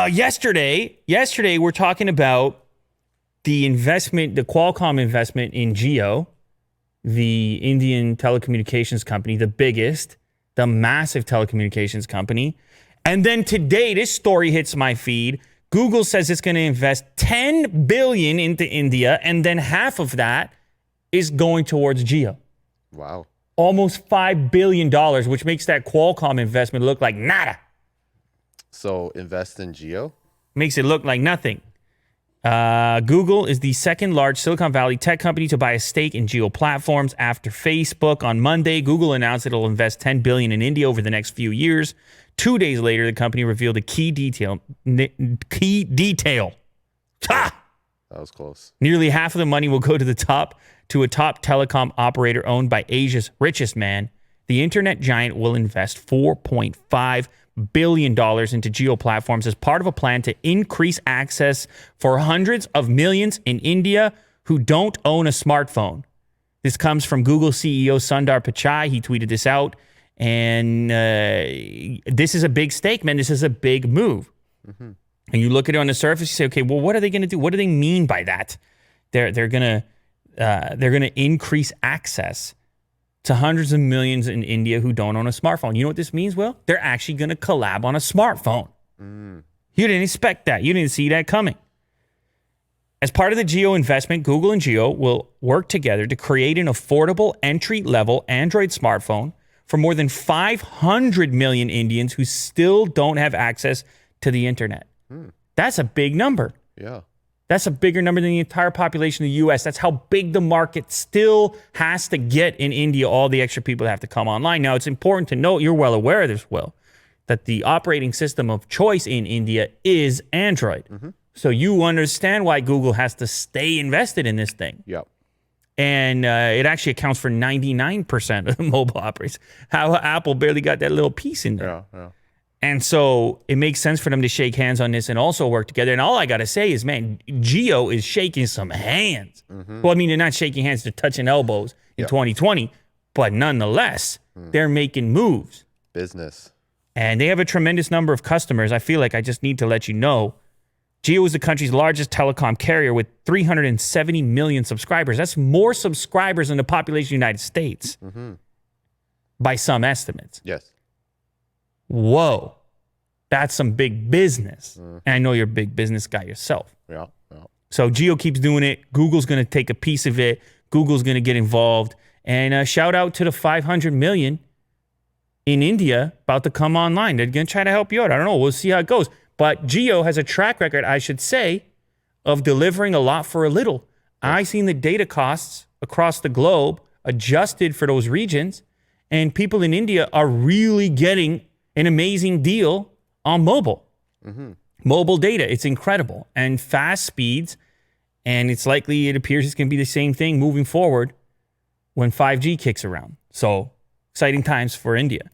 Yesterday we're talking about the investment, the Qualcomm investment in Jio, the Indian telecommunications company, the biggest, the massive telecommunications company. And then today, this story hits my feed. Google says it's going to invest $10 billion into India, and then half of that is going towards Jio. Wow. Almost $5 billion, which makes that Qualcomm investment look like nada. So invest in Jio? Makes it look like nothing. Google is the second large Silicon Valley tech company to buy a stake in Jio Platforms after Facebook. On Monday, Google announced it'll invest $10 billion in India over the next few years. 2 days later, the company revealed a key detail. Ha! That was close. Nearly half of the money will go to a top telecom operator owned by Asia's richest man. The internet giant will invest $4.5 billion into Jio Platforms as part of a plan to increase access for hundreds of millions in India who don't own a smartphone. This comes from Google CEO Sundar Pichai. He tweeted this out. And this is a big stake, man. This is a big move. Mm-hmm. And you look at it on the surface, you say, okay, well, what are they going to do? What do they mean by that? They're going to increase access to hundreds of millions in India who don't own a smartphone. You know what this means, Will? They're actually going to collab on a smartphone. You didn't expect that. You didn't see that coming. As part of the Jio investment, Google and Jio will work together to create an affordable entry-level Android smartphone for more than 500 million Indians who still don't have access to the internet. That's a big number. Yeah. That's a bigger number than the entire population of the U.S. That's how big the market still has to get in India, all the extra people that have to come online. Now, it's important to note, you're well aware of this, Will, that the operating system of choice in India is Android. Mm-hmm. So you understand why Google has to stay invested in this thing. Yep. And it actually accounts for 99% of the mobile operators. How Apple barely got that little piece in there. Yeah. And so it makes sense for them to shake hands on this and also work together. And all I got to say is, man, Jio is shaking some hands. Mm-hmm. Well, I mean, they're not shaking hands, they're touching elbows in 2020. But nonetheless, they're making moves. Business. And they have a tremendous number of customers. I feel like I just need to let you know. Jio is the country's largest telecom carrier with 370 million subscribers. That's more subscribers than the population of the United States by some estimates. Yes. Whoa. That's some big business. And I know you're a big business guy yourself. Yeah. So Jio keeps doing it. Google's going to take a piece of it. Google's going to get involved. And shout out to the 500 million in India about to come online. They're going to try to help you out. I don't know. We'll see how it goes. But Jio has a track record, I should say, of delivering a lot for a little. I've seen the data costs across the globe adjusted for those regions, and people in India are really getting an amazing deal on mobile. Mobile data, it's incredible. And fast speeds, and it appears it's going to be the same thing moving forward when 5G kicks around. So exciting times for India.